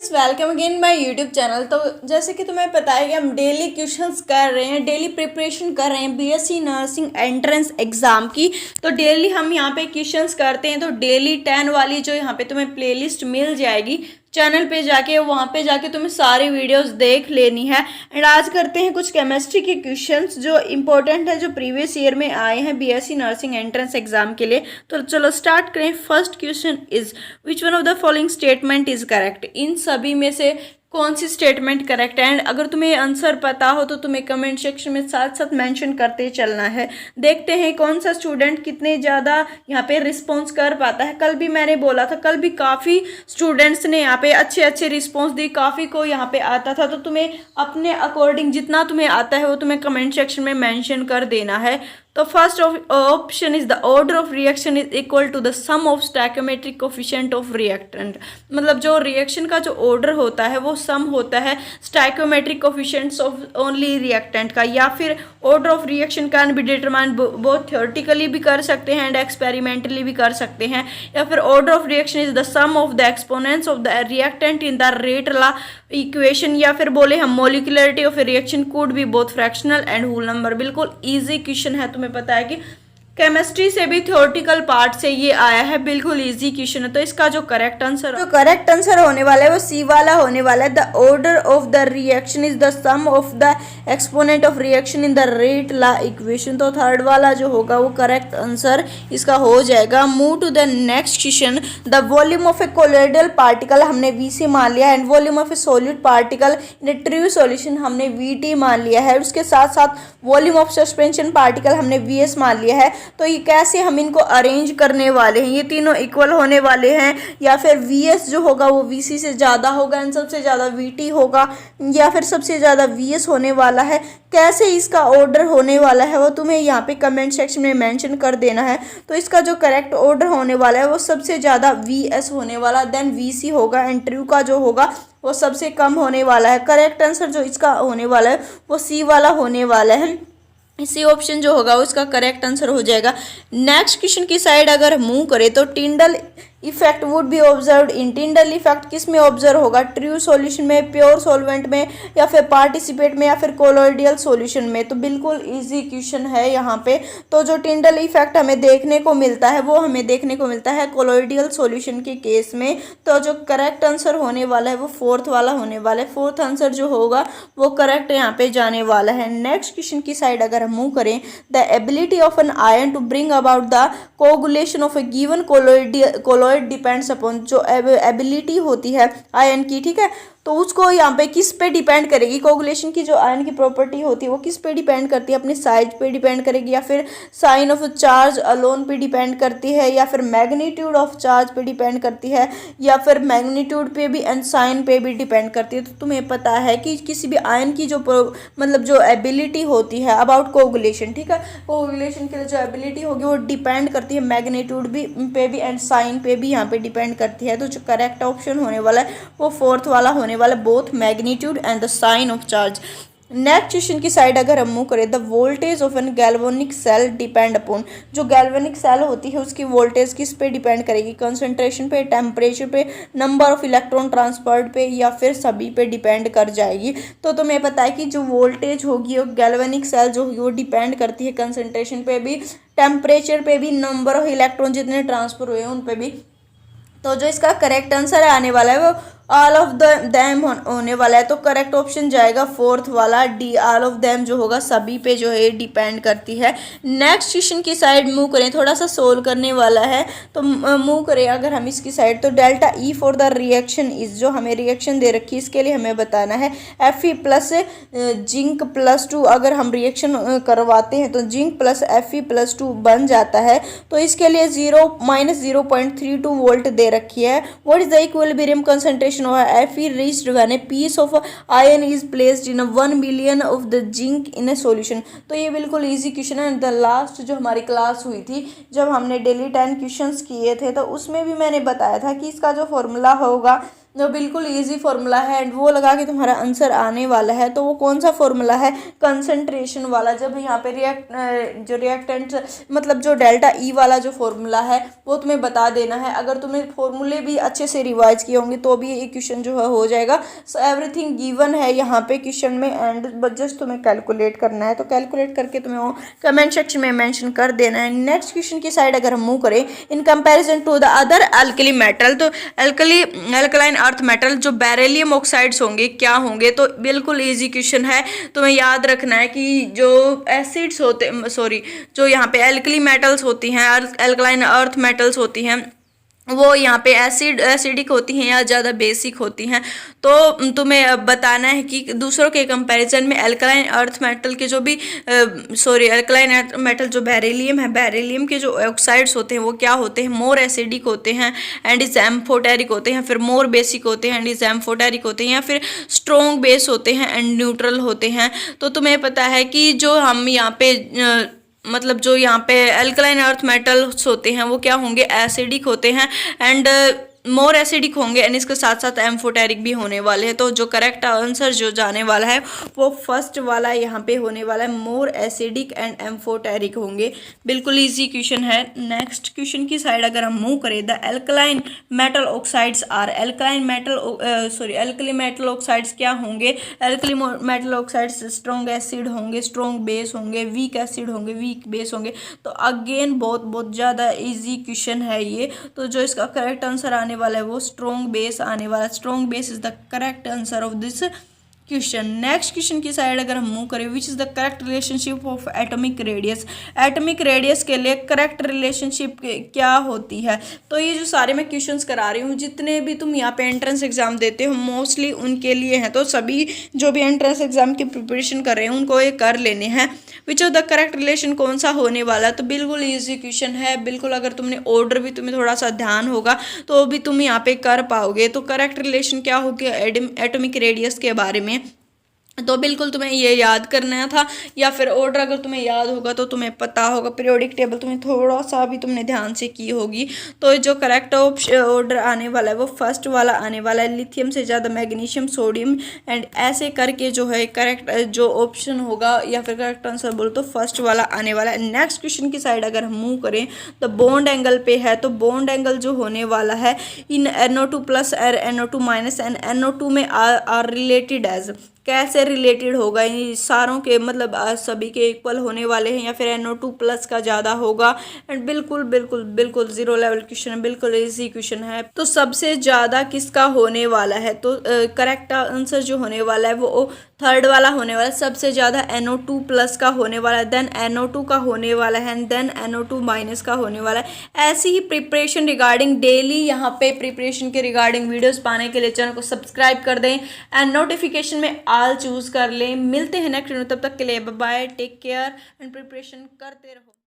Welcome again my YouTube channel. तो जैसे कि तुम्हें पता है कि हम डेली क्वेश्चंस कर रहे हैं, डेली प्रिपरेशन कर रहे हैं बीएससी नर्सिंग एंट्रेंस एग्जाम की। तो डेली हम यहाँ पे क्वेश्चंस करते हैं। तो डेली 10 वाली जो यहाँ पे तुम्हें प्लेलिस्ट मिल जाएगी चैनल पे जाके, वहाँ पे जाके तुम्हें सारी वीडियोस देख लेनी है। एंड आज करते हैं कुछ केमिस्ट्री के क्वेश्चंस जो इंपॉर्टेंट है, जो प्रीवियस ईयर में आए हैं बीएससी नर्सिंग एंट्रेंस एग्जाम के लिए। तो चलो स्टार्ट करें। First question is which one of the following statement is correct. इन सभी में से कौन सी स्टेटमेंट करेक्ट है। एंड अगर तुम्हें आंसर पता हो तो तुम्हें कमेंट सेक्शन में साथ साथ मेंशन करते चलना है। देखते हैं कौन सा स्टूडेंट कितने ज़्यादा यहाँ पे रिस्पॉन्स कर पाता है। कल भी मैंने बोला था, कल भी काफ़ी स्टूडेंट्स ने यहाँ पे अच्छे अच्छे रिस्पॉन्स दी, काफ़ी को यहाँ पे आता था। तो तुम्हें अपने अकॉर्डिंग जितना तुम्हें आता है वो तुम्हें कमेंट सेक्शन में मेंशन कर देना है। तो first option is the order of reaction is equal to the sum of stoichiometric coefficient of reactant. मतलब जो रिएक्शन का जो ऑर्डर होता है वो सम होता है stoichiometric coefficients of only reactant का। या फिर order of reaction can be determined बहुत थ्योरेटिकली भी कर सकते हैं एंड एक्सपेरिमेंटली भी कर सकते हैं। या फिर order of reaction is the sum of the exponents of the reactant in the rate law equation. या फिर बोले हम molecularity of reaction could be both fractional and whole number. बिल्कुल ईजी क्वेश्चन है। तुम्हें पता है कि केमिस्ट्री से भी थ्योरेटिकल पार्ट से ये आया है, बिल्कुल इजी क्वेश्चन है। तो इसका जो करेक्ट आंसर होने वाला है वो सी वाला होने वाला है। The order of the reaction is the sum of the exponent of reaction in the rate law equation. तो थर्ड वाला जो होगा वो करेक्ट आंसर इसका हो जाएगा। Move to the next question. The volume of a colloidal particle हमने V मान लिया and volume of a solid particle in a true solution हमने वी मान लिया है। उसके साथ साथ वॉल्यूम ऑफ सस्पेंशन पार्टिकल हमने वी मान लिया है। तो ये कैसे हम इनको अरेंज करने वाले हैं, ये तीनों इक्वल होने वाले हैं या फिर वीएस जो होगा वो वीसी से ज़्यादा होगा एंड सबसे ज़्यादा वीटी होगा या फिर सबसे ज़्यादा वीएस होने वाला है। कैसे इसका ऑर्डर होने वाला है वो तुम्हें यहाँ पे कमेंट सेक्शन में मेंशन कर देना है। तो इसका जो करेक्ट ऑर्डर होने वाला है वो सबसे ज़्यादा वीएस होने वाला, देन वीसी होगा एंड ट्रू का जो होगा वो सबसे कम होने वाला है। करेक्ट आंसर जो इसका होने वाला है वो सी वाला होने वाला है। इसी ऑप्शन जो होगा वो इसका करेक्ट आंसर हो जाएगा। नेक्स्ट क्वेश्चन की साइड अगर मूव करें तो Tyndall effect would be observed in. Tyndall effect किस में ऑब्जर्व होगा, ट्रू सॉल्यूशन में, प्योर सॉल्वेंट में या फिर पार्टिसिपेट में या फिर कोलोइडियल सॉल्यूशन में। तो बिल्कुल इजी क्वेश्चन है यहाँ पे। तो जो टिंडल इफेक्ट हमें देखने को मिलता है वो हमें देखने को मिलता है कोलोइडियल सॉल्यूशन के केस में। तो जो करेक्ट आंसर होने वाला है वो फोर्थ वाला होने वाला है। फोर्थ आंसर जो होगा वो करेक्ट यहाँ पे जाने वाला है। नेक्स्ट क्वेश्चन की साइड अगर हम मूव करें, the ability of an ion to bring about the coagulation of a given colloid depends upon. जो एबिलिटी होती है आयन की, ठीक है, तो उसको यहाँ पे किस पे डिपेंड करेगी। कोगुलेशन की जो आयन की प्रॉपर्टी होती है वो किस पे डिपेंड करती है, अपनी साइज पे डिपेंड करेगी या फिर साइन ऑफ चार्ज अलोन पे डिपेंड करती है या फिर मैग्नीट्यूड ऑफ चार्ज पे डिपेंड करती है या फिर मैग्नीट्यूड पे भी एंड साइन पे भी डिपेंड करती है। तो तुम्हें पता है कि किसी भी आयन की जो मतलब जो एबिलिटी होती है अबाउट कोगुलेशन, ठीक है, कोगुलेशन के लिए जो एबिलिटी होगी वो डिपेंड करती है मैग्नीट्यूड भी पे भी एंड साइन पे भी यहाँ पे डिपेंड करती है। तो जो करेक्ट ऑप्शन होने वाला है वो फोर्थ वाला होने वाला, both magnitude and the sign of charge. Next question की साइड अगर हम मूव करें, the voltage of an galvanic cell depend upon. जो गैल्वेनिक सेल होती है उसकी वोल्टेज किस पे डिपेंड करेगी, कंसंट्रेशन पे, टेम्परेचर पे, नंबर ऑफ इलेक्ट्रॉन ट्रांसफर्ड पे या फिर सभी पे डिपेंड कर जाएगी। तो तुम्हें पता है कि जो वोल्टेज होगी वो गैल्वेनिक सेल जो होगी वो डिपेंड करती है कंसंट्रेशन पे भी, टेम्परेचर पे भी, नंबर ऑफ इलेक्ट्रॉन जितने ट्रांसफर हुए हैं उन पे भी। तो जो इसका करेक्ट आंसर आने वाला है वो ऑल ऑफ दैम होने वाला है। तो करेक्ट ऑप्शन जाएगा फोर्थ वाला डी, ऑल ऑफ दैम जो होगा सभी पे जो है डिपेंड करती है। नेक्स्ट क्वेश्चन की साइड मूव करें, थोड़ा सा सोल्व करने वाला है। तो मूव करें अगर हम इसकी साइड, तो delta E for the reaction is, जो हमें रिएक्शन दे रखी है इसके लिए हमें बताना है Fe प्लस जिंक प्लस 2। अगर हम रिएक्शन करवाते हैं तो जिंक प्लस Fe प्लस 2 बन जाता है। तो इसके लिए 0-0.32 वोल्ट दे रखी है। What is the equilibrium concentration Fe reached when a piece of iron is placed in 1 million of the zinc in a solution। तो ये बिल्कुल इजी क्वेश्चन है। द लास्ट जो हमारी क्लास हुई थी जब हमने डेली 10 क्वेश्चंस किए थे तो उसमें भी मैंने बताया था कि इसका जो फॉर्मूला होगा जो बिल्कुल इजी फार्मूला है एंड वो लगा के तुम्हारा आंसर आने वाला है। तो वो कौन सा फार्मूला है, कंसंट्रेशन वाला। जब यहाँ पे जो रिएक्टेंट मतलब जो डेल्टा ई वाला जो फार्मूला है वो तुम्हें बता देना है। अगर तुम्हें फार्मूले भी अच्छे से रिवाइज किए होंगे तो भी ये क्वेश्चन जो है हो जाएगा। सो एवरीथिंग गिवन है यहाँ पे क्वेश्चन में एंड जस्ट तुम्हें कैलकुलेट करना है। तो कैलकुलेट करके तुम्हें वो कमेंट सेक्शन में मेंशन कर देना है। नेक्स्ट क्वेश्चन की साइड अगर हम मूव करें, in comparison to the other alkali metal, तो अल्कलाइन अर्थ मेटल जो बेरिलियम ऑक्साइड्स होंगे क्या होंगे। तो बिल्कुल इजी क्वेश्चन है, तुम्हें याद रखना है कि जो एसिड्स होते जो यहाँ पे एल्कली मेटल्स होती हैं, अल्कलाइन अर्थ मेटल्स होती हैं, वो यहाँ पे एसिडिक होती हैं या ज़्यादा बेसिक होती हैं। तो तुम्हें बताना है कि दूसरों के कंपैरिजन में अल्कलाइन अर्थ मेटल के जो भी अल्कलाइन अर्थ मेटल जो बेरिलियम है, बेरिलियम के जो ऑक्साइड्स होते हैं वो क्या होते हैं, मोर एसिडिक होते हैं एंड इज एम्फोटेरिक होते हैं, फिर मोर बेसिक होते हैं एंड इज एम्फोटेरिक होते हैं, या फिर स्ट्रॉन्ग बेस होते हैं एंड न्यूट्रल होते हैं। तो तुम्हें पता है कि जो हम यहाँ पे मतलब जो यहाँ पे अल्कलाइन अर्थ मेटल्स होते हैं वो क्या होंगे, एसिडिक होते हैं एंड मोर एसिडिक होंगे एंड इसके साथ साथ एम्फोटेरिक भी होने वाले हैं। तो जो करेक्ट आंसर जो जाने वाला है वो फर्स्ट वाला यहाँ पे होने वाला है, मोर एसिडिक एंड एम्फोटेरिक होंगे। बिल्कुल इजी क्वेश्चन है। नेक्स्ट क्वेश्चन की साइड अगर हम मूव करें, the alkaline metal oxides are, alkali metal oxides क्या होंगे, alkali metal oxides strong acid होंगे, स्ट्रॉन्ग बेस होंगे, वीक एसिड होंगे, वीक बेस होंगे। तो अगेन बहुत ज़्यादा इजी क्वेश्चन है ये। तो जो इसका करेक्ट आंसर आने वाला है वो स्ट्रॉन्ग बेस आने वाला है। Strong base is the correct answer of this question. Next question की साइड अगर हम मूव करें, which is the correct relationship of atomic radius, atomic radius के लिए करेक्ट रिलेशनशिप क्या होती है। तो ये जो सारे मैं क्वेश्चंस करा रही हूँ, जितने भी तुम यहाँ पे एंट्रेंस एग्जाम देते हो मोस्टली उनके लिए हैं। तो सभी जो भी एंट्रेंस एग्जाम की प्रिपरेशन कर रहे हैं उनको ये कर लेने हैं। Which of the correct relation कौन सा होने वाला है। तो बिल्कुल ईजी क्वेश्चन है, बिल्कुल अगर तुमने ऑर्डर भी तुम्हें थोड़ा सा ध्यान होगा तो भी तुम यहाँ पे कर पाओगे। तो करेक्ट रिलेशन क्या होगी एटॉमिक रेडियस के बारे में, तो बिल्कुल तुम्हें ये याद करना था, या फिर ऑर्डर अगर तुम्हें याद होगा तो तुम्हें पता होगा, पीरियोडिक टेबल तुम्हें थोड़ा सा भी तुमने ध्यान से की होगी। तो जो करेक्ट ऑर्डर आने वाला है वो फर्स्ट वाला आने वाला है, लिथियम से ज़्यादा मैग्नीशियम, सोडियम एंड ऐसे करके जो है करेक्ट जो ऑप्शन होगा या फिर करेक्ट आंसर बोलो तो फर्स्ट वाला आने वाला है। नेक्स्ट क्वेश्चन की साइड अगर हम मूव करें तो बॉन्ड एंगल पे है। तो बॉन्ड एंगल जो होने वाला है इन NO2 प्लस और NO2 माइनस एंड NO2 में आर रिलेटेड एज, कैसे रिलेटेड होगा, इन सारों के मतलब सभी के इक्वल होने वाले हैं या फिर NO2 प्लस का ज़्यादा होगा। एंड बिल्कुल जीरो लेवल क्वेश्चन है, बिल्कुल इजी क्वेश्चन है। तो सबसे ज़्यादा किसका होने वाला है, तो करेक्ट आंसर जो होने वाला है वो थर्ड वाला होने वाला है। सबसे ज़्यादा NO2 प्लस का होने वाला है, देन NO2 का होने वाला है एंड देन NO2 माइनस का होने वाला है। ऐसी ही प्रिपरेशन रिगार्डिंग डेली यहाँ पे प्रिपरेशन के रिगार्डिंग वीडियोस पाने के लिए चैनल को सब्सक्राइब कर दें एंड नोटिफिकेशन में ऑल चूज कर लें। मिलते हैं नेक्स्ट वीडियो, तब तक के लिए bye bye, take care and preparation करते रहो।